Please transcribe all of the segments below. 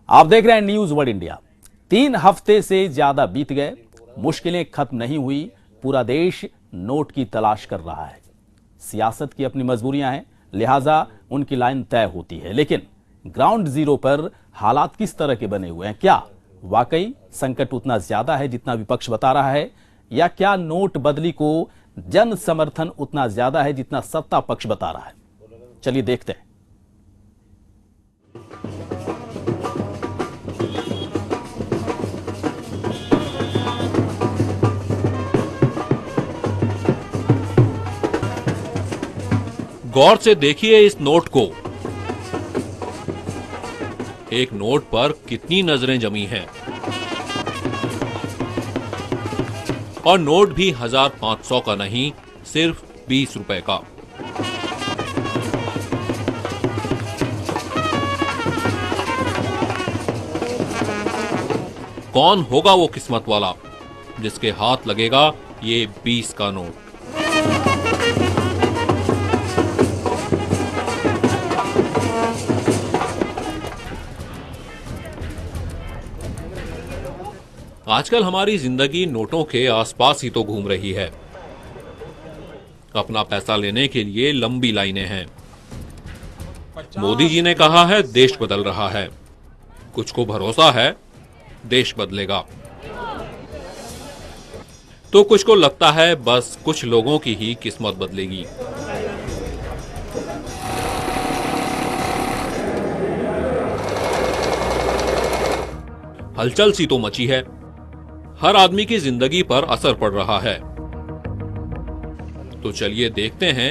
आप देख रहे हैं न्यूज वर्ल्ड इंडिया। 3 हफ्ते से ज्यादा बीत गए, मुश्किलें खत्म नहीं हुई, पूरा देश नोट की तलाश कर रहा है। सियासत की अपनी मजबूरियां हैं, लिहाजा उनकी लाइन तय होती है। लेकिन ग्राउंड जीरो पर हालात किस तरह के बने हुए हैं? क्या वाकई संकट उतना ज्यादा है जितना विपक्ष बता रहा है, या क्या नोटबंदी को जन समर्थन उतना ज्यादा है जितना सत्ता पक्ष बता रहा है? चलिए देखते हैं। गौर से देखिए इस नोट को। एक नोट पर कितनी नजरें जमी हैं। और नोट भी 1500 का नहीं, सिर्फ 20 रुपए का। कौन होगा वो किस्मत वाला जिसके हाथ लगेगा ये 20 का नोट? आजकल हमारी जिंदगी नोटों के आसपास ही तो घूम रही है। अपना पैसा लेने के लिए लंबी लाइनें हैं। मोदी जी ने कहा है देश बदल रहा है। कुछ को भरोसा है देश बदलेगा, तो कुछ को लगता है बस कुछ लोगों की ही किस्मत बदलेगी। हलचल सी तो मची है। हर आदमी की जिंदगी पर असर पड़ रहा है। तो चलिए देखते हैं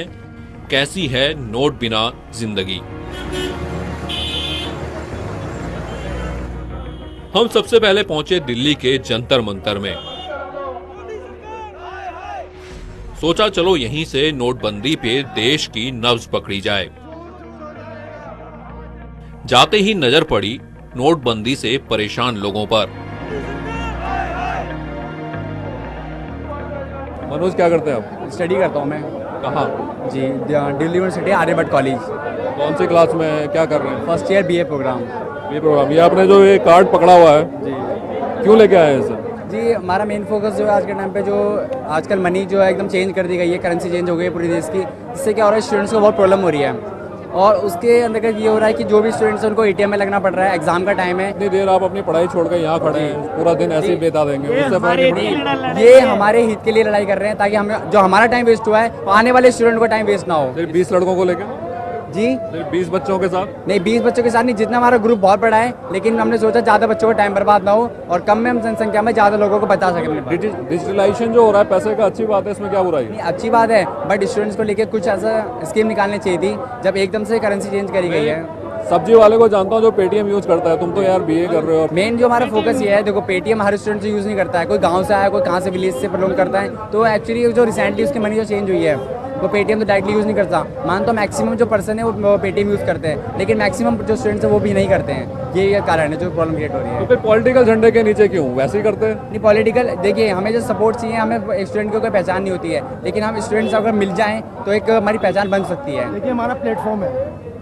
कैसी है नोट बिना जिंदगी। हम सबसे पहले पहुंचे दिल्ली के जंतर मंतर में। सोचा चलो यहीं से नोटबंदी पे देश की नब्ज पकड़ी जाए। जाते ही नजर पड़ी नोटबंदी से परेशान लोगों पर। मनोज, क्या करते हैं आप? स्टडी करता हूँ मैं। कहाँ? जी, दिल्ली यूनिवर्सिटी आर्यभट्ट कॉलेज। कौन सी क्लास में, क्या कर रहे हैं? First year BA program. ये प्रोग्राम, ये आपने जो ये कार्ड पकड़ा हुआ है जी, क्यों लेके आए हैं सर? जी हमारा मेन फोकस जो है आज के टाइम पे, जो आजकल मनी जो है एकदम चेंज कर दी गई है, करेंसी चेंज हो गई है पूरी देश की। इससे क्या हो रहा है, स्टूडेंट्स को बहुत प्रॉब्लम हो रही है। और उसके अंतर्गत ये हो रहा है कि जो भी स्टूडेंट्स हैं उनको एटीएम में लगना पड़ रहा है, एग्जाम का टाइम है। इतनी देर आप अपनी पढ़ाई छोड़कर यहाँ खड़े हैं, पूरा दिन ऐसे ही बिता देंगे? ये हमारे हित के लिए लड़ाई कर रहे हैं, ताकि हमें जो हमारा टाइम वेस्ट हुआ है आने वाले स्टूडेंट को टाइम वेस्ट ना हो। सिर्फ 20 लड़कों को लेकर? जी, सिर्फ 20 बच्चों के साथ? नहीं, 20 बच्चों के साथ नहीं, जितना हमारा ग्रुप बहुत बड़ा है, लेकिन हमने सोचा ज़्यादा बच्चों का टाइम बर्बाद ना हो और कम में हम जनसंख्या में ज़्यादा लोगों को बता सकें। डिजिटलाइजेशन जो हो रहा है पैसे का, अच्छी बात है, इसमें क्या बुराई है? अच्छी बात है, बट स्टूडेंट्स को लेकर कुछ ऐसा स्कीम निकालनी चाहिए थी जब एकदम से करेंसी चेंज करी गई है। सब्जी वाले को जानता हूँ जो पेटीएम यूज करता है। तुम तो यार बीए कर रहे हो। मेन जो हमारा फोकस ये है, देखो पेटीएम हर स्टूडेंट से यूज़ नहीं करता है। कोई गांव से आया, कोई कहाँ से विलेज से बिलोंग करता है। तो एक्चुअली जो रिसेंटली उसकी मनी जो चेंज हुई है, वो पेटीएम तो डायरेक्टली यूज़ नहीं करता। मान तो मैक्सिमम जो पर्सन है वो पेटीएम यूज़ करते हैं, लेकिन मैक्सिमम जो स्टूडेंट्स हैं वो भी नहीं करते हैं। ये कारण है जो प्रॉब्लम क्रिएट हो रही है। तो फिर पॉलिटिकल झंडे के नीचे क्यों वैसे ही करते हैं? नहीं, पॉलिटिकल, देखिए हमें जो सपोर्ट चाहिए, हमें स्टूडेंट को कोई पहचान नहीं होती है, लेकिन हम स्टूडेंट्स अगर मिल जाएँ तो एक हमारी पहचान बन सकती है। देखिए हमारा प्लेटफॉर्म है,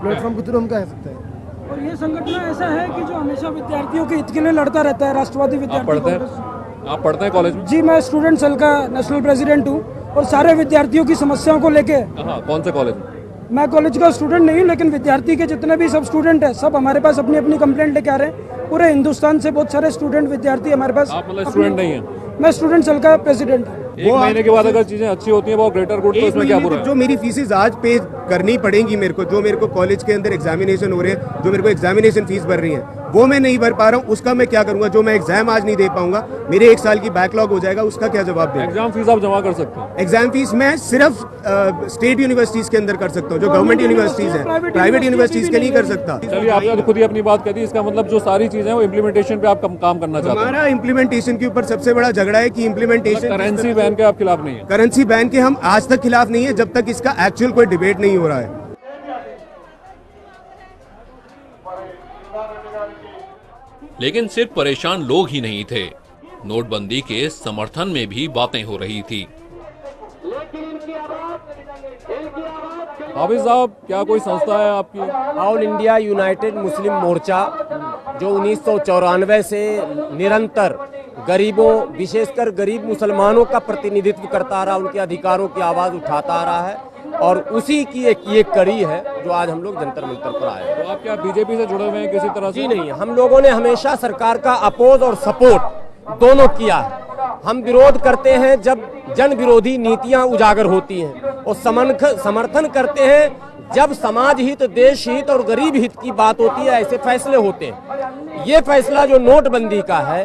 प्लेटफॉर्म के थ्रू हम कह सकते हैं। और ये संगठन ऐसा है कि जो हमेशा विद्यार्थियों के हित के लिए लड़ता रहता है। राष्ट्रवादी विद्यार्थी कांग्रेस। आप पढ़ते हैं कॉलेज में? जी, मैं स्टूडेंट सेल का नेशनल प्रेसिडेंट हूँ और सारे विद्यार्थियों की समस्याओं को लेके। कहाँ, कौन से कॉलेज में? मैं कॉलेज का स्टूडेंट नहीं हूँ, लेकिन विद्यार्थी के जितने भी सब स्टूडेंट हैं, सब हमारे पास अपनी अपनी कंप्लेंट लेके आ रहे हैं। पूरे हिंदुस्तान से बहुत सारे स्टूडेंट विद्यार्थी हमारे पास। आप मतलब स्टूडेंट नहीं है? मैं स्टूडेंट सेल का प्रेसिडेंट हूँ। एक महीने के बाद अगर चीजें अच्छी होती हैं वो ग्रेटर गुड, तो इसमें क्या बुरा है? जो मेरी फीसेज आज पे करनी पड़ेंगी मेरे को, जो मेरे को कॉलेज के अंदर एग्जामिनेशन हो रहे हैं, जो मेरे को एग्जामिनेशन फीस भर रही है, वो मैं नहीं भर पा रहा हूँ, उसका मैं क्या करूंगा? जो मैं एग्जाम आज नहीं दे पाऊंगा, मेरे 1 साल की बैकलॉग हो जाएगा, उसका क्या जवाब दें? एग्जाम फीस आप जमा कर सकते हैं? एग्जाम फीस मैं सिर्फ स्टेट यूनिवर्सिटीज के अंदर कर सकता हूँ, जो गवर्नमेंट यूनिवर्सिटीज है, प्राइवेट यूनिवर्सिटीज के नहीं कर सकता। चलिए, आपने तो खुद ही अपनी बात कह दी। इसका मतलब जो सारी चीजें हैं वो इम्प्लीमेंटेशन पे आप काम करना चाहते हैं? हमारा इम्प्लीमेंटेशन के ऊपर सबसे बड़ा झगड़ा है कि इम्प्लीमेंटेशन। करेंसी बैन के आप खिलाफ नहीं है? करेंसी बैन के हम आज तक खिलाफ नहीं है, जब तक इसका एक्चुअल कोई डिबेट नहीं हो रहा है। लेकिन सिर्फ परेशान लोग ही नहीं थे, नोटबंदी के समर्थन में भी बातें हो रही थी। हाफिज साहब, क्या कोई संस्था है आपकी? ऑल इंडिया यूनाइटेड मुस्लिम मोर्चा जो 1994 से निरंतर गरीबों, विशेषकर गरीब मुसलमानों का प्रतिनिधित्व करता आ रहा, उनके अधिकारों की आवाज़ उठाता आ रहा है, और उसी की एक कड़ी है जो आज हम लोग जंतर मंतर पर आए। तो आप क्या बीजेपी से जुड़े हुए हैं किसी तरह से? जी नहीं, हम लोगों ने हमेशा सरकार का अपोज और सपोर्ट दोनों किया है। हम विरोध करते हैं जब जन विरोधी नीतियां उजागर होती हैं, और समर्थन करते हैं जब समाज हित, देश हित और गरीब हित की बात होती है, ऐसे फैसले होते हैं। ये फैसला जो नोटबंदी का है,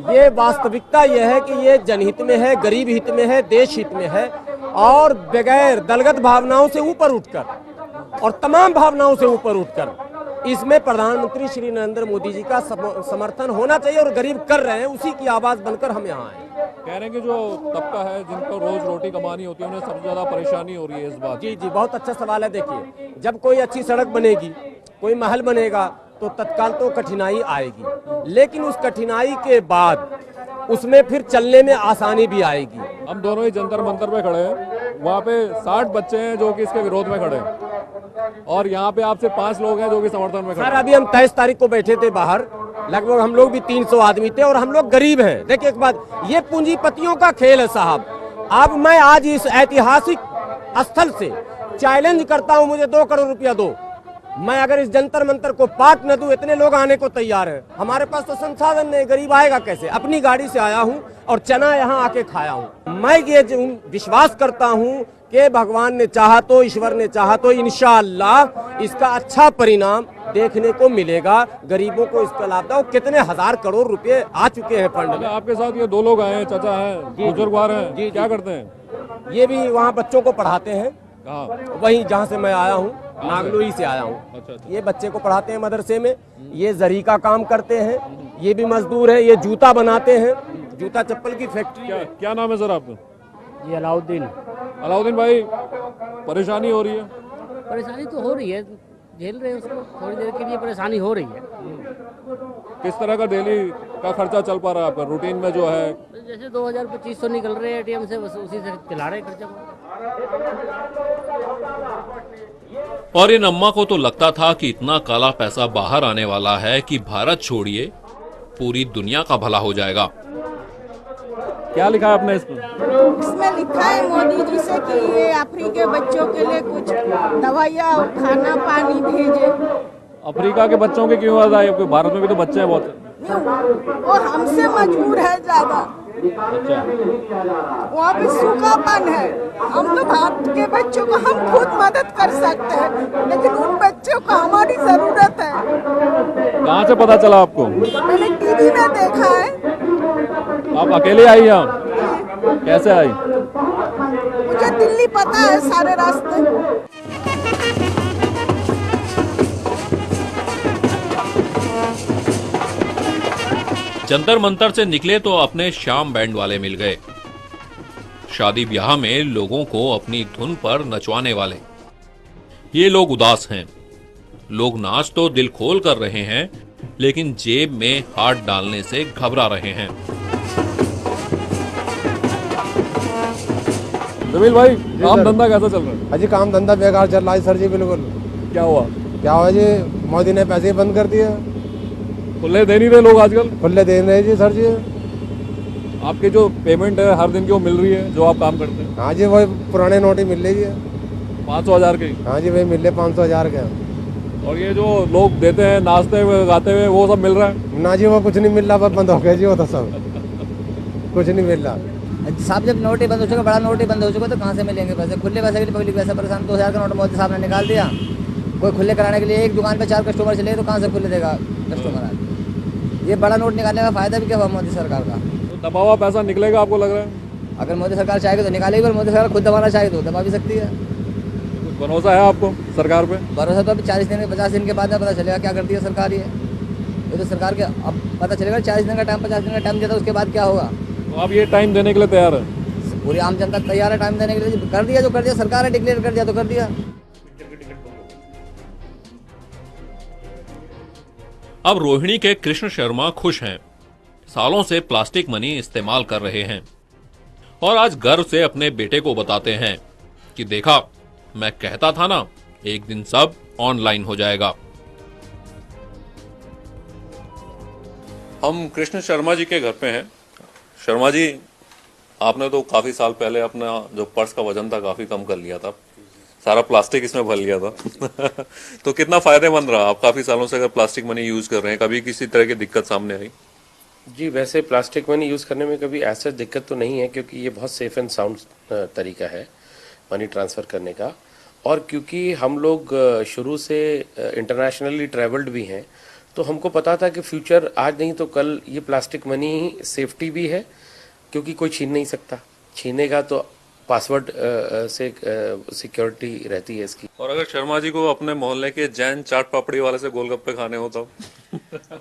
ये वास्तविकता ये है कि ये जनहित में है, गरीब हित में है, देश हित में है, और बगैर दलगत भावनाओं से ऊपर उठकर और तमाम भावनाओं से ऊपर उठकर इसमें प्रधानमंत्री श्री नरेंद्र मोदी जी का समर्थन होना चाहिए, और गरीब कर रहे हैं, उसी की आवाज बनकर हम यहाँ आए। कह रहे हैं कि जो तबका है जिनको रोज रोटी कमानी होती है, उन्हें सबसे ज्यादा परेशानी हो रही है इस बात। जी, बहुत अच्छा सवाल है। देखिए, जब कोई अच्छी सड़क बनेगी, कोई महल बनेगा, तो तत्काल तो कठिनाई आएगी, लेकिन उस कठिनाई के बाद उसमें फिर चलने में आसानी भी आएगी। हम दोनों ही जंतर मंतर पे खड़े हैं, वहाँ पे 60 बच्चे हैं जो कि इसके विरोध में खड़े हैं, और यहाँ पे आपसे 5 लोग हैं जो कि समर्थन में खड़े हैं। सर, अभी हम 23 तारीख को बैठे थे बाहर, लगभग हम लोग भी 300 आदमी थे, और हम लोग गरीब हैं। देखिए, एक बात, ये पूंजीपतियों का खेल है साहब। अब मैं आज इस ऐतिहासिक स्थल से चैलेंज करता हूँ, मुझे 2 करोड़ रुपया दो, मैं अगर इस जंतर मंतर को पाट न दूं, इतने लोग आने को तैयार हैं। हमारे पास तो संसाधन नहीं, गरीब आएगा कैसे? अपनी गाड़ी से आया हूं और चना यहाँ आके खाया हूं। मैं ये विश्वास करता हूं कि भगवान ने चाहा तो, ईश्वर ने चाहा तो इंशाअल्लाह इसका अच्छा परिणाम देखने को मिलेगा। गरीबों को इसका लाभ हो। कितने हजार करोड़ रुपए आ चुके हैं फंड में। आपके साथ ये 2 लोग आए हैं, चाचा हैं, बुजुर्गवार हैं, क्या करते हैं? ये भी वहाँ बच्चों को पढ़ाते हैं, वहीं जहाँ से मैं आया हूँ, नागलोई से आया हूँ। अच्छा। ये बच्चे को पढ़ाते हैं मदरसे में, ये जरी का काम करते हैं, ये भी मजदूर है, ये जूता बनाते हैं, जूता चप्पल की फैक्ट्री। क्या नाम है सर आपका? जी अलाउद्दीन। अलाउद्दीन भाई, परेशानी हो रही है? परेशानी तो हो रही है, झेल रहे हैं उसको, थोड़ी देर के लिए परेशानी हो रही है। किस तरह का डेली का खर्चा चल पा रहा है आपका रूटीन में जो है? जैसे 2000-2500 निकल रहे हैं एटीएम से, बस उसी से चला रहे खर्चा। और इन अम्मा को तो लगता था कि इतना काला पैसा बाहर आने वाला है कि भारत छोड़िए पूरी दुनिया का भला हो जाएगा। क्या लिखा है आपने इसमें? इसमें लिखा है मोदी जी से कि ये अफ्रीका के बच्चों के लिए कुछ दवाइयाँ और खाना पानी भेजे। अफ्रीका के बच्चों के क्यों याद आए? भारत में भी तो बच्चे हैं बहुत। वो हमसे मजबूर है ज्यादा। अच्छा। वहाँ पे सूखापन है। हम तो भारत के बच्चों को हम खुद मदद कर सकते हैं, लेकिन उन बच्चों को हमारी जरूरत है। कहाँ से पता चला आपको? मैंने टीवी में देखा है। आप अकेले आई यहाँ? कैसे आई? मुझे दिल्ली पता है सारे रास्ते। जंतर मंतर से निकले तो अपने श्याम बैंड वाले मिल गए, शादी ब्याह में लोगों को अपनी धुन पर नचवाने वाले। ये लोग उदास हैं। लोग नाच तो दिल खोल कर रहे हैं, लेकिन जेब में हाथ डालने से घबरा रहे हैं। जमील भाई, काम धंधा कैसा चल रहा है? अजी काम धंधा बेकार चल रहा है सर जी। बिल्कुल। क्या हुआ? क्या हुआ जी, मोदी ने पैसे बंद कर दिए। खुले दे नहीं रहे लोग आजकल? खुले दे रहे जी सर जी। आपकी जो पेमेंट है हर दिन की वो मिल रही है जो आप काम करते हैं? हाँ जी, वही पुराने नोट ही मिल रही है। 500,000 की? हाँ जी, वही मिल रहे 500,000 के। और ये जो लोग देते हैं नाचते हुए गाते हुए, वो सब मिल रहा है? ना जी, वो कुछ नहीं मिल रहा, बस बंद हो गया जी वो तो सब। कुछ नहीं मिल रहा साहब। जब नोट ही बंद हो चुका, बड़ा नोट ही बंद हो चुका, तो कहाँ से मिलेंगे पैसे? खुले पैसे के लिए पब्लिक पैसा परेशान। 2000 का नोट मोदी साहब ने निकाल दिया। कोई खुले कराने के लिए एक दुकान पे 4 कस्टमर चले, तो कहाँ से खुले देगा कस्टमर आज? ये बड़ा नोट निकालने का फायदा भी क्या हुआ मोदी सरकार का? तो दबा हुआ पैसा निकलेगा आपको लग रहा है? अगर मोदी सरकार चाहेगी तो निकालेगी, पर मोदी सरकार खुद दबाना चाहे तो दबा भी सकती है। भरोसा है आपको सरकार पे? भरोसा तो अभी 40 दिन 50 दिन के बाद में पता चलेगा क्या करती है सरकार। ये तो सरकार के अब पता चलेगा। 40 दिन का टाइम, 50 दिन का टाइम दिया था, उसके बाद क्या होगा? तो आप ये टाइम देने के लिए तैयार है? पूरी आम जनता तैयार है टाइम देने के लिए। कर दिया जो कर दिया, सरकार ने डिक्लेयर कर दिया तो कर दिया। अब रोहिणी के कृष्ण शर्मा खुश हैं। सालों से प्लास्टिक मनी इस्तेमाल कर रहे हैं और आज गर्व से अपने बेटे को बताते हैं कि देखा, मैं कहता था ना, एक दिन सब ऑनलाइन हो जाएगा। हम कृष्ण शर्मा जी के घर पे हैं। शर्मा जी, आपने तो काफी साल पहले अपना जो पर्स का वजन था काफी कम कर लिया था, सारा प्लास्टिक इसमें भर लिया था तो कितना फायदेमंद रहा? आप काफी सालों से अगर प्लास्टिक मनी यूज कर रहे हैं, कभी किसी तरह की दिक्कत सामने आई? जी, वैसे प्लास्टिक मनी यूज़ करने में कभी ऐसा दिक्कत तो नहीं है, क्योंकि ये बहुत सेफ एंड साउंड तरीका है मनी ट्रांसफ़र करने का। और क्योंकि हम लोग शुरू से इंटरनेशनली ट्रैवल्ड भी हैं, तो हमको पता था कि फ्यूचर आज नहीं तो कल ये प्लास्टिक मनी ही सेफ्टी भी है, क्योंकि कोई छीन नहीं सकता, छीनेगा तो पासवर्ड से सिक्योरिटी रहती है इसकी। और अगर शर्मा जी को अपने मोहल्ले के जैन चाट पापड़ी वाले से गोलगप्पे खाने हो तो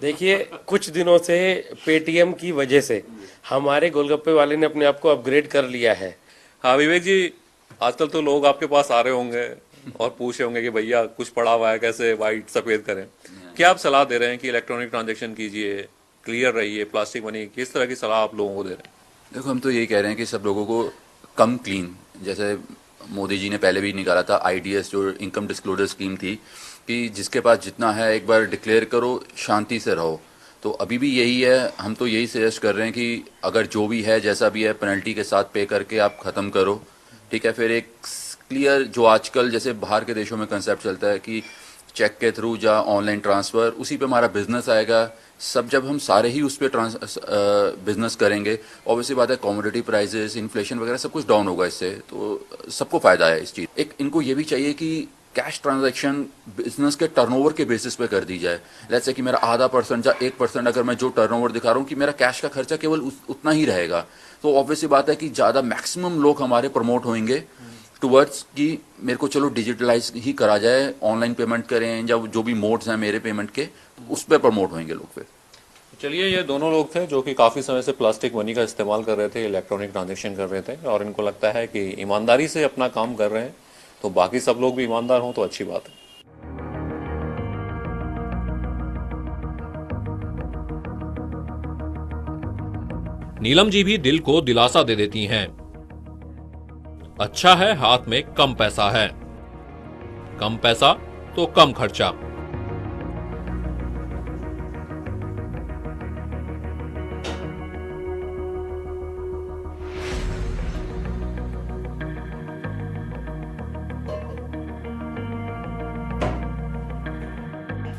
देखिए, कुछ दिनों से पेटीएम की वजह से हमारे गोलगप्पे वाले ने अपने आप को अपग्रेड कर लिया है। हाँ विवेक जी, आजकल तो लोग आपके पास आ रहे होंगे और पूछे होंगे कि भैया कुछ पड़ा हुआ है, कैसे वाइट सफेद करें। क्या आप सलाह दे रहे हैं कि इलेक्ट्रॉनिक ट्रांजैक्शन कीजिए, क्लियर रहिए, प्लास्टिक मनी, किस तरह की सलाह आप लोगों को दे रहे हैं? देखो, हम तो यही कह रहे हैं कि सब लोगों को कम क्लीन, जैसे मोदी जी ने पहले भी निकाला था IDS, जो इनकम डिस्क्लोजर स्कीम थी, कि जिसके पास जितना है एक बार डिक्लेयर करो, शांति से रहो। तो अभी भी यही है, हम तो यही सजेस्ट कर रहे हैं कि अगर जो भी है जैसा भी है पेनल्टी के साथ पे करके आप ख़त्म करो, ठीक है। फिर एक क्लियर, जो आजकल जैसे बाहर के देशों में कंसेप्ट चलता है कि चेक के थ्रू या ऑनलाइन ट्रांसफ़र, उसी पे हमारा बिजनेस आएगा। सब जब हम सारे ही उस पर बिजनेस करेंगे, ऑब्वियसली बात है कमोडिटी प्राइसेस, इन्फ्लेशन वगैरह सब कुछ डाउन होगा इससे, तो सबको फ़ायदा है इस चीज़। एक इनको ये भी चाहिए कि कैश ट्रांजैक्शन बिजनेस के टर्नओवर के बेसिस पे कर दी जाए। लेट्स से कि मेरा 0.5% या 1% अगर मैं जो टर्नओवर दिखा रहा हूँ कि मेरा कैश का खर्चा केवल उतना ही रहेगा, तो ऑब्वियसली बात है कि ज़्यादा मैक्सिमम लोग हमारे प्रमोट होंगे टुवर्ड्स कि मेरे को चलो डिजिटलाइज ही करा जाए, ऑनलाइन पेमेंट करें या जो भी मोड्स हैं मेरे पेमेंट के, उस पर प्रमोट होंगे लोग। फिर चलिए, ये दोनों लोग थे जो कि काफ़ी समय से प्लास्टिक मनी का इस्तेमाल कर रहे थे, इलेक्ट्रॉनिक ट्रांजैक्शन कर रहे थे, और इनको लगता है कि ईमानदारी से अपना काम कर रहे हैं, तो बाकी सब लोग भी ईमानदार हों तो अच्छी बात है। नीलम जी भी दिल को दिलासा दे देती हैं। अच्छा है हाथ में कम पैसा है, कम पैसा तो कम खर्चा।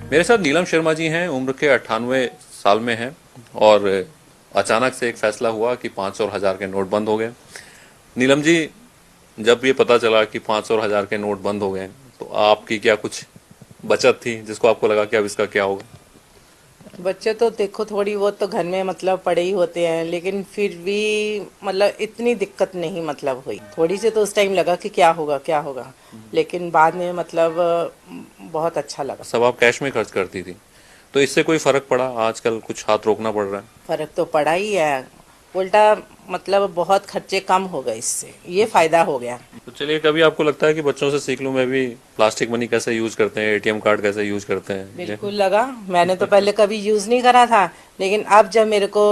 मेरे साथ नीलम शर्मा जी हैं, उम्र के 98 साल में हैं, और अचानक से एक फैसला हुआ कि 500 और 1000 के नोट बंद हो गए। नीलम जी, जब ये पता चला कि 500 और 1000 के नोट बंद हो गए, तो आपकी क्या कुछ बचत थी जिसको आपको लगा कि अब इसका क्या होगा? बच्चे तो देखो थोड़ी बहुत तो घर में मतलब पड़े ही होते हैं, लेकिन फिर भी मतलब इतनी दिक्कत नहीं मतलब हुई। थोड़ी सी तो उस टाइम लगा कि क्या होगा क्या होगा, लेकिन बाद में मतलब बहुत अच्छा लगा। सब आप कैश में खर्च करती थी, तो इससे कोई फर्क पड़ा? आजकल कुछ हाथ रोकना पड़ रहा है। फर्क तो पड़ा ही है, उल्टा मतलब बहुत खर्चे कम हो गए इससे, ये फायदा हो गया। तो चलिए, कभी आपको लगता है कि बच्चों से सीख लूं मैं भी प्लास्टिक मनी कैसे यूज करते हैं, ATM कार्ड कैसे यूज करते हैं? बिल्कुल लगा। मैंने तो पहले कभी यूज़ नहीं करा था, लेकिन अब जब मेरे को,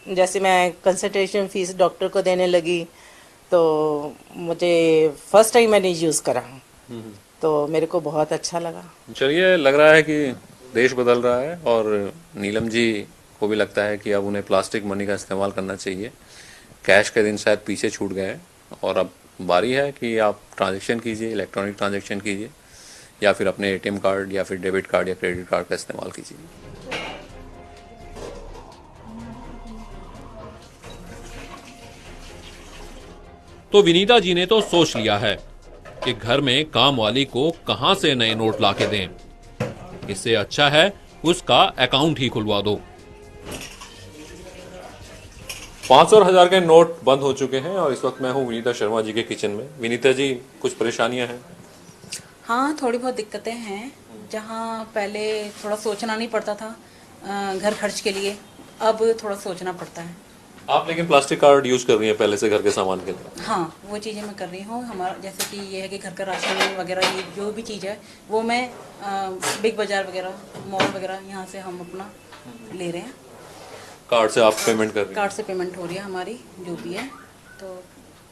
जैसे मैं कंसल्टेशन फीस डॉक्टर को देने लगी, तो मुझे फर्स्ट टाइम मैंने यूज़ करा, तो मेरे को बहुत अच्छा लगा। चलिए, लग रहा है कि देश बदल रहा है, और नीलम जी को भी लगता है कि अब उन्हें प्लास्टिक मनी का इस्तेमाल करना चाहिए। कैश के दिन शायद पीछे छूट गए हैं, और अब बारी है कि आप ट्रांजैक्शन कीजिए, इलेक्ट्रॉनिक ट्रांजैक्शन कीजिए, या फिर अपने ATM कार्ड या फिर डेबिट कार्ड या क्रेडिट कार्ड का इस्तेमाल कीजिए। तो विनीता जी ने तो सोच लिया है कि घर में काम वाली को कहां से नए नोट लाके दें। इससे अच्छा है उसका अकाउंट ही खुलवा दो। 500 और 1000 के नोट बंद हो चुके हैं, और इस वक्त मैं हूं विनीता शर्मा जी के किचन में। विनीता जी, कुछ परेशानियां हैं? हाँ, थोड़ी बहुत दिक्कतें हैं। जहाँ पहले थोड़ा सोचना नहीं पड़ता था घर खर्च के लिए, अब थोड़ा सोचना पड़ता है। आप लेकिन प्लास्टिक कार्ड यूज कर रही हैं पहले से घर के सामान के लिए? हाँ, वो चीज़ें मैं कर रही हूँ। हमारा जैसे कि ये है कि घर का राशन वगैरह, ये जो भी चीज़ है वो मैं बिग बाज़ार वगैरह, मॉल वगैरह, यहाँ से हम अपना ले रहे हैं। कार्ड से आप पेमेंट कर रही हैं? कार्ड से पेमेंट हो रही है हमारी, जो भी है, तो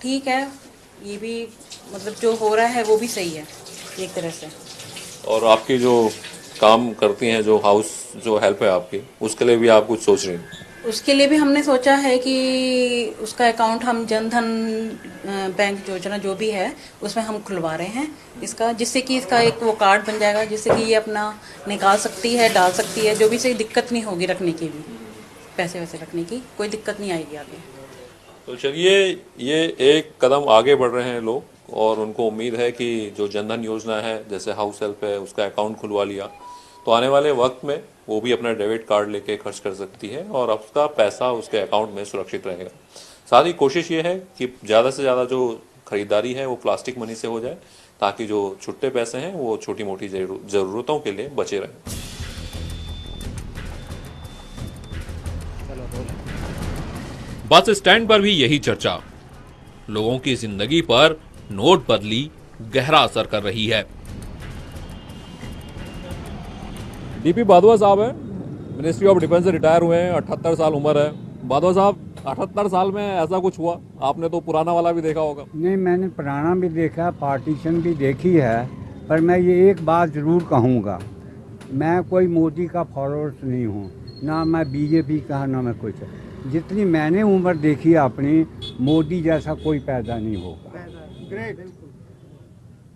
ठीक है। ये भी मतलब जो हो रहा है वो भी सही है एक तरह से। और आपकी जो काम करती हैं, जो हाउस जो हेल्प है आपकी, उसके लिए भी आप कुछ सोच रही हैं? उसके लिए भी हमने सोचा है कि उसका अकाउंट हम जनधन बैंक योजना जो भी है उसमें हम खुलवा रहे हैं इसका, जिससे कि इसका एक वो कार्ड बन जाएगा जिससे कि ये अपना निकाल सकती है, डाल सकती है, जो भी से दिक्कत नहीं होगी रखने की भी, पैसे वैसे रखने की कोई दिक्कत नहीं आएगी आगे। तो चलिए, ये एक कदम आगे बढ़ रहे हैं लोग, और उनको उम्मीद है कि जो जनधन योजना है, जैसे हाउस हेल्प है, उसका अकाउंट खुलवा लिया तो आने वाले वक्त में वो भी अपना डेबिट कार्ड लेके खर्च कर सकती है और उसका पैसा उसके अकाउंट में सुरक्षित रहेगा। साथ ही कोशिश ये है कि ज़्यादा से ज़्यादा जो खरीदारी है वो प्लास्टिक मनी से हो जाए, ताकि जो छुट्टे पैसे हैं वो छोटी मोटी ज़रूरतों के लिए बचे रहें। बस स्टैंड पर भी यही चर्चा। लोगों की जिंदगी पर नोटबंदी गहरा असर कर रही है। डीपी बादवा साहब हैं, मिनिस्ट्री ऑफ डिफेंस से रिटायर हुए हैं, 78 साल उम्र है। बादवा साहब, 78 साल में ऐसा कुछ हुआ? आपने तो पुराना वाला भी देखा होगा। नहीं, मैंने पुराना भी देखा, पार्टीशन भी देखी है, पर मैं ये एक बात ज़रूर कहूँगा, मैं कोई मोदी का फॉलोअर्स नहीं हूँ, ना मैं बीजेपी का, ना मैं कुछ। जितनी मैंने उम्र देखी है अपनी, मोदी जैसा कोई पैदा नहीं होगा,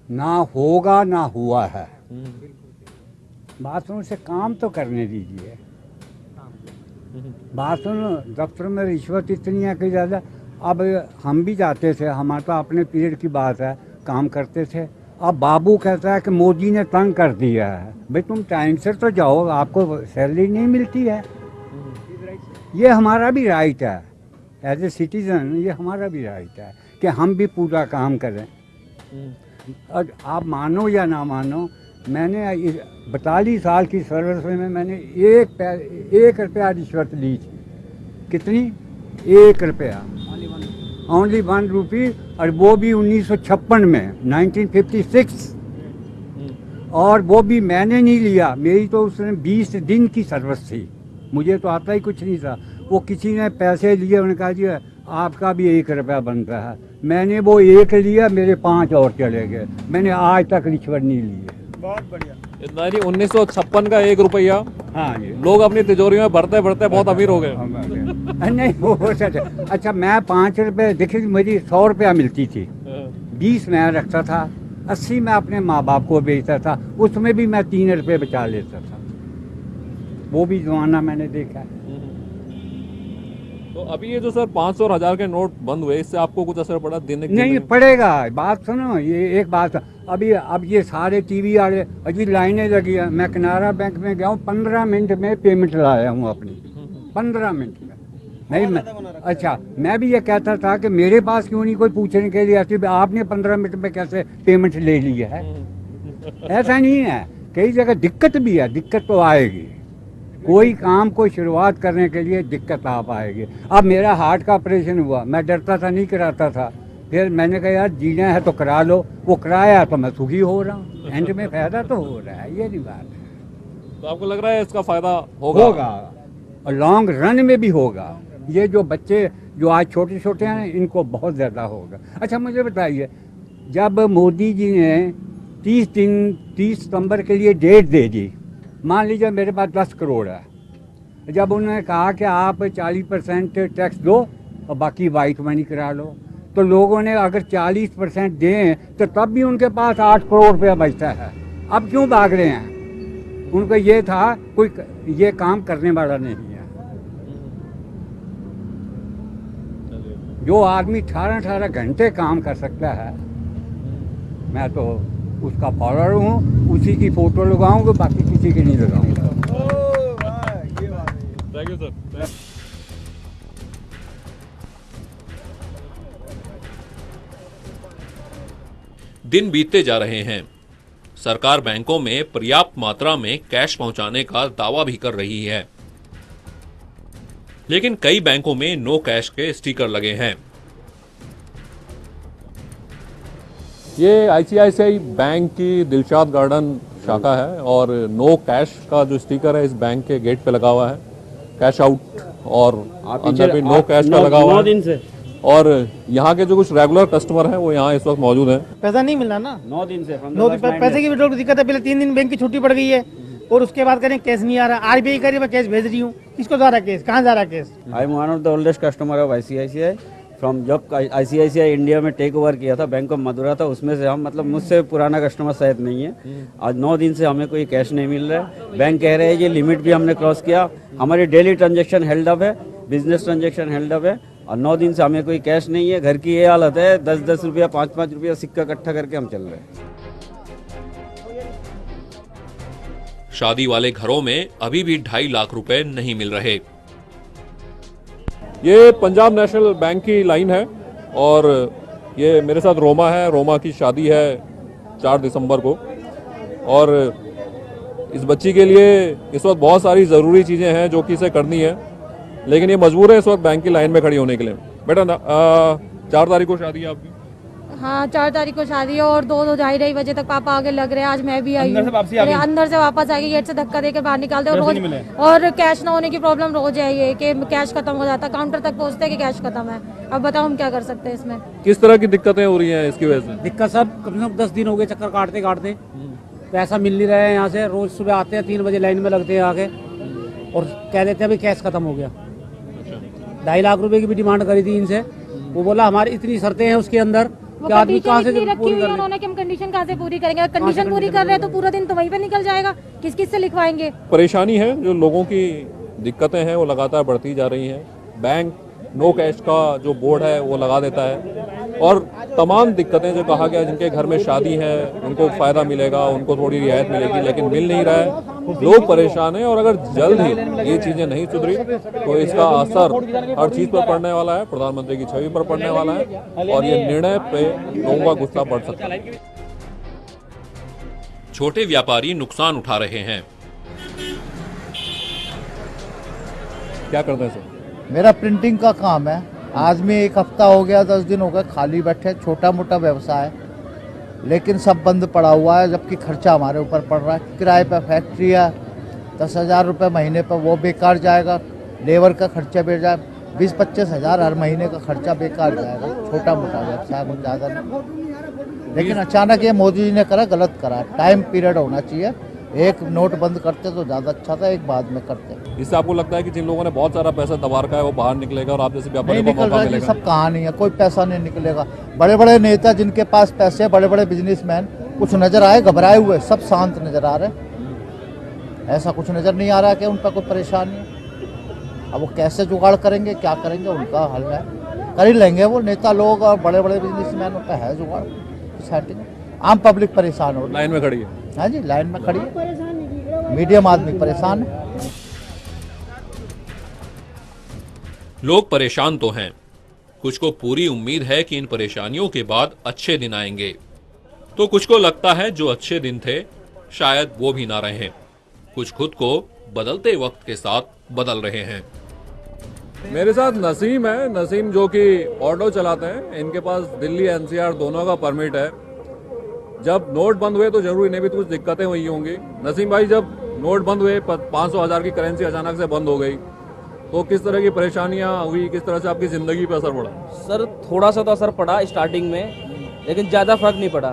ना होगा, ना हुआ है। बात सुनो, से काम तो करने दीजिए। बात सुनो, दफ्तर में रिश्वत इतनी है कि ज़्यादा। अब हम भी जाते थे, हमारा तो अपने पीरियड की बात है, काम करते थे। अब बाबू कहता है कि मोदी ने तंग कर दिया है। भाई तुम टाइम से तो जाओ, आपको सैलरी नहीं मिलती है। ये हमारा भी राइट है, एज ए सिटीज़न ये हमारा भी राइट है कि हम भी पूरा काम करें। और आप मानो या ना मानो, मैंने 42 साल की सर्विस में मैंने 1 रुपया रिश्वत ली थी। कितनी? 1 रुपया, ओनली 1 रुपी, और वो भी 1956 में, 1956। और वो भी मैंने नहीं लिया, मेरी तो उसने 20 दिन की सर्विस थी, मुझे तो आता ही कुछ नहीं था। वो किसी ने पैसे लिए, उन्होंने कहा जी आपका भी 1 रुपया बनता है। मैंने वो 1 लिया, मेरे 5 और चले गए। मैंने आज तक रिश्वत नहीं ली है। बहुत बढ़िया। इतना नहीं, 1956 का 1 रुपया, हाँ जी, लोग अपनी तिजोरी में भरते भरते बहुत अमीर हो गए। नहीं वो अच्छा, मैं 5 रुपये, देखिए मेरी 100 रुपया मिलती थी, 20 मैं रखता था, 80 मैं अपने माँ बाप को बेचता था, उसमें भी मैं 3 रुपये बचा लेता था। वो भी ज़माना मैंने देखा है। तो अभी ये जो सर 500 और 1000 के नोट बंद हुए, इससे आपको कुछ असर पड़ा? दिन नहीं पड़ेगा। बात सुनो, ये एक बात, अभी अब ये सारे टीवी वाले अभी लाइनें लगी हैं। मैं कनारा बैंक में गया हूँ, 15 मिनट में पेमेंट लाया हूँ अपनी, 15 मिनट में। नहीं अच्छा, मैं भी ये कहता था कि मेरे पास क्यों नहीं कोई पूछने के लिए आती, आपने 15 मिनट में कैसे पेमेंट ले ली है? ऐसा नहीं है, कई जगह दिक्कत भी है, दिक्कत तो आएगी। कोई काम को शुरुआत करने के लिए दिक्कत आप आएगी। अब मेरा हार्ट का ऑपरेशन हुआ, मैं डरता था, नहीं कराता था, फिर मैंने कहा यार जीना है तो करा लो, वो कराया तो मैं सुखी हो रहा हूँ, एंड में फायदा तो हो रहा है, ये नहीं बात है। तो आपको लग रहा है इसका फायदा होगा? और लॉन्ग रन में भी होगा। ये जो बच्चे जो आज छोटे छोटे हैं, इनको बहुत ज़्यादा होगा। अच्छा मुझे बताइए, जब मोदी जी ने 30 सितंबर के लिए डेट दे दी, मान लीजिए मेरे पास 10 करोड़ है, जब उन्होंने कहा कि आप 40% टैक्स दो और बाकी वाइट मनी करा लो, तो लोगों ने अगर 40% दें तो तब भी उनके पास 8 करोड़ रुपया बचता है। अब क्यों भाग रहे हैं? उनको ये था कोई ये काम करने वाला नहीं है। जो आदमी 18 घंटे काम कर सकता है, मैं तो उसका फॉलोअर हूँ, उसी की फोटो लगाऊंगा, बाकी किसी की नहीं लगाऊंगा। Thank you sir. दिन बीतते जा रहे हैं। सरकार बैंकों में पर्याप्त मात्रा में कैश पहुंचाने का दावा भी कर रही है, लेकिन कई बैंकों में नो कैश के स्टिकर लगे हैं। ये आईसीआईसीआई बैंक की दिलशाद गार्डन शाखा है और नो कैश का जो स्टिकर है इस बैंक के गेट पे लगा हुआ है, कैश आउट, और अंदर भी नो कैश का लगा हुआ है। 9 दिन से। और यहाँ के जो कुछ रेगुलर कस्टमर हैं वो यहाँ इस वक्त मौजूद हैं। पैसा नहीं मिल रहा ना 9 दिन से। 9 दिन पैसे की भी दिक्कत है। पहले 3 दिन बैंक की छुट्टी पड़ गई है, और उसके बाद करें कैश नहीं आ रहा, आरबीआई कह रही मैं कैश भेज रही हूँ, किसको जा रहा कैश, कहाँ जा रहा cash? I am one of the oldest customer of ICICI from जब ICICI इंडिया में टेक ओवर किया था बैंक ऑफ मदुरा था, उसमें से हम मतलब मुझसे पुराना कस्टमर शायद नहीं है। आज 9 दिन से हमें कोई कैश नहीं मिल रहा है। बैंक कह रहे हैं ये लिमिट भी हमने क्रॉस किया, हमारी डेली ट्रांजेक्शन हेल्ड अप है, बिजनेस ट्रांजेक्शन हेल्ड अप है और 9 दिन से हमें कोई कैश नहीं है। घर की ये हालत है, 10-10 रुपया 5-5 रुपया सिक्का इकट्ठा करके हम चल रहे हैं। शादी वाले घरों में अभी भी 2.5 लाख रुपए नहीं मिल रहे। ये पंजाब नेशनल बैंक की लाइन है और ये मेरे साथ रोमा है। रोमा की शादी है 4 दिसंबर को और इस बच्ची के लिए इस वक्त बहुत सारी ज़रूरी चीज़ें हैं जो कि इसे करनी है, लेकिन ये मजबूर है इस वक्त बैंक की लाइन में खड़ी होने के लिए। बेटा 4 तारीख को शादी है आपकी? हाँ 4 तारीख को शादी है और 2-2-2:30 बजे तक पापा आगे लग रहे हैं। आज मैं भी आई हूँ, अंदर से वापस आके गेट से धक्का देकर बाहर निकालते और रोज, और कैश ना होने की प्रॉब्लम रोज है ये कि कैश खत्म हो जाता, काउंटर तक पहुँचते हैं कि कैश खत्म है। अब बताओ हम क्या कर सकते हैं इसमें? किस तरह की दिक्कतें हो रही हैं इसकी वजह से? दिक्कत सर कम से कम 10 दिन हो गए चक्कर काटते काटते, पैसा मिल नहीं रहा है। यहाँ से रोज सुबह आते हैं 3 बजे लाइन में लगते हैं आके और कह देते हैं भाई कैश खत्म हो गया। 2.5 लाख रुपए की भी डिमांड करी थी इनसे, वो बोला हमारी इतनी शर्तें हैं उसके अंदर कि आदमी कहाँ से रखी हुई है उन्होंने कि हम कंडीशन कहाँ से पूरी करेंगे? कंडीशन पूरी कर रहे हैं तो पूरा दिन तो वहीं पे निकल जाएगा, किस किस से लिखवाएंगे? परेशानी है, जो लोगों की दिक्कतें हैं वो लगातार बढ़ती जा रही हैं। बैंक नो कैश का जो बोर्ड है वो लगा देता है और तमाम दिक्कतें जो कहा गया जिनके घर में शादी है उनको फ़ायदा मिलेगा, उनको थोड़ी रियायत मिलेगी, लेकिन मिल नहीं रहा है। लोग परेशान हैं और अगर जल्द ही ये चीज़ें नहीं सुधरी तो इसका असर हर चीज़ पर पड़ने वाला है, प्रधानमंत्री की छवि पर पड़ने वाला है और ये निर्णय पे लोगों का गुस्सा बढ़ सकता है। छोटे व्यापारी नुकसान उठा रहे हैं। क्या करते हैं सर? मेरा प्रिंटिंग का काम है। आज में 1 हफ्ता हो गया, 10 दिन हो गए खाली बैठे, छोटा मोटा व्यवसाय लेकिन सब बंद पड़ा हुआ है, जबकि खर्चा हमारे ऊपर पड़ रहा है। किराए पे फैक्ट्री है, 10,000 रुपये महीने पर वो बेकार जाएगा, लेबर का खर्चा बेच जाए, 20-25 हज़ार हर महीने का खर्चा बेकार जाएगा। छोटा मोटा व्यवसाय कुछ ज़्यादा नहीं, लेकिन अचानक ये मोदी जी ने करा, गलत करा। टाइम पीरियड होना चाहिए, एक नोट बंद करते तो ज़्यादा अच्छा था, एक बाद में करते। इससे आपको लगता है कि जिन लोगों ने बहुत सारा पैसा दबा रखा है वो बाहर निकलेगा और आप जैसे व्यापारी को मौका मिलेगा? सब कहानी है, कोई पैसा नहीं निकलेगा। बड़े बड़े नेता जिनके पास पैसे, बड़े बड़े बिजनेसमैन कुछ नजर आए घबराए हुए, सब शांत नजर आ रहे। ऐसा कुछ नजर नहीं आ रहा कि उन पर कोई परेशानी है। अब वो कैसे जुगाड़ करेंगे, क्या करेंगे, उनका हल है, कर ही लेंगे वो नेता लोग और बड़े बड़े बिजनेसमैन, उनका है जुगाड़ सेटिंग। आम पब्लिक परेशान हो, लाइन में खड़ी है। हाँ जी, लाइन में खड़ी है, मीडियम आदमी परेशान है। लोग परेशान तो हैं, कुछ को पूरी उम्मीद है कि इन परेशानियों के बाद अच्छे दिन आएंगे, तो कुछ को लगता है जो अच्छे दिन थे शायद वो भी ना रहे। कुछ खुद को बदलते वक्त के साथ बदल रहे हैं। मेरे साथ नसीम है। नसीम जो कि ऑटो चलाते हैं, इनके पास दिल्ली NCR दोनों का परमिट है। जब नोट बंद हुए तो जरूरी नहीं भी कुछ दिक्कतें हुई होंगी। नसीम भाई, जब नोट बंद हुए, 500,000 की करेंसी अचानक से बंद हो गई, तो किस तरह की परेशानियां हुई, किस तरह से आपकी ज़िंदगी पे असर पड़ा? सर थोड़ा सा तो असर पड़ा स्टार्टिंग में, लेकिन ज़्यादा फर्क नहीं पड़ा।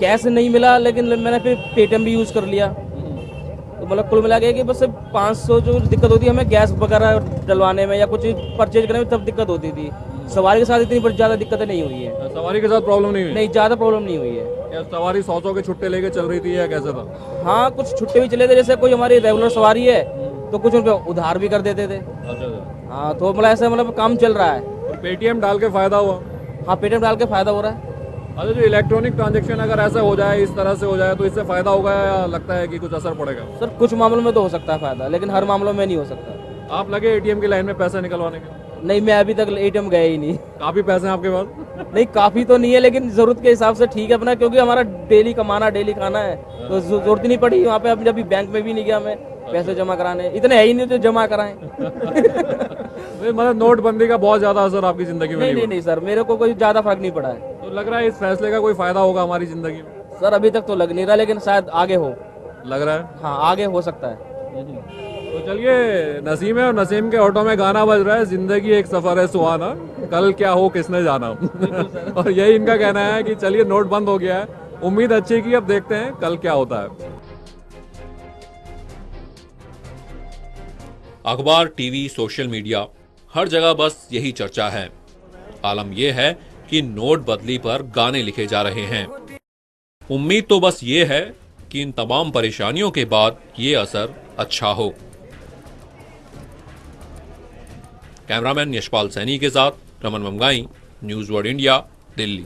कैश नहीं मिला, लेकिन मैंने फिर पेटीएम भी यूज़ कर लिया, तो मतलब कुल मिला के कि बस 500 जो दिक्कत होती है हमें गैस वगैरह डलवाने में या कुछ परचेज करने में तब दिक्कत होती थी। सवारी के साथ इतनी ज़्यादा दिक्कतें नहीं हुई है। सवारी के साथ प्रॉब्लम नहीं हुई? नहीं, ज़्यादा प्रॉब्लम नहीं हुई है। क्या सवारी 100 के छुट्टे लेके चल रही थी या कैसे था? हाँ, कुछ छुट्टे भी चले थे, जैसे कोई हमारी रेगुलर सवारी है तो कुछ उनको उधार भी कर देते थे। अच्छा। हाँ, तो मतलब ऐसे मतलब काम चल रहा है। तो पेटीएम डाल के फायदा हुआ? हाँ, पेटीएम डाल के फायदा हो रहा है। अच्छा, जो इलेक्ट्रॉनिक ट्रांजैक्शन अगर ऐसा हो जाए, इस तरह से हो जाए, तो इससे फायदा होगा या लगता है कि कुछ असर पड़ेगा? सर कुछ मामलों में तो हो सकता है फायदा, लेकिन हर मामलों में नहीं हो सकता। आप लगे एटीएम की लाइन में पैसा निकलवाने के? नहीं, मैं अभी तक एटीएम गया ही नहीं। काफी पैसे हैं आपके पास? नहीं, काफी तो नहीं है, लेकिन जरूरत के हिसाब से ठीक है अपना, क्योंकि हमारा डेली कमाना, डेली खाना है, तो जरूरत नहीं पड़ी वहाँ पे। अभी बैंक में भी नहीं गया मैं पैसे जमा कराने, इतने है ही नहीं जो जमा कराएं। मतलब नोटबंदी का बहुत ज्यादा असर आपकी जिंदगी में? नहीं सर, मेरे को कोई ज्यादा फर्क नहीं पड़ा है। तो लग रहा है इस फैसले का कोई फायदा होगा हमारी जिंदगी में? सर अभी तक तो लग नहीं रहा, लेकिन शायद आगे हो। लग रहा है? हाँ, आगे हो सकता है। तो चलिए, नसीम है और नसीम के ऑटो में गाना बज रहा है, जिंदगी एक सफर है सुहाना, कल क्या हो किसने जाना। और यही इनका कहना है कि चलिए नोट बंद हो गया है, उम्मीद अच्छी की, अब देखते हैं कल क्या होता है। अखबार, टीवी, सोशल मीडिया, हर जगह बस यही चर्चा है। आलम यह है कि नोटबंदी पर गाने लिखे जा रहे हैं। उम्मीद तो बस ये है कि इन तमाम परेशानियों के बाद ये असर अच्छा हो। कैमरामैन यशपाल सैनी के साथ Raman Mamgai, news world India, Delhi.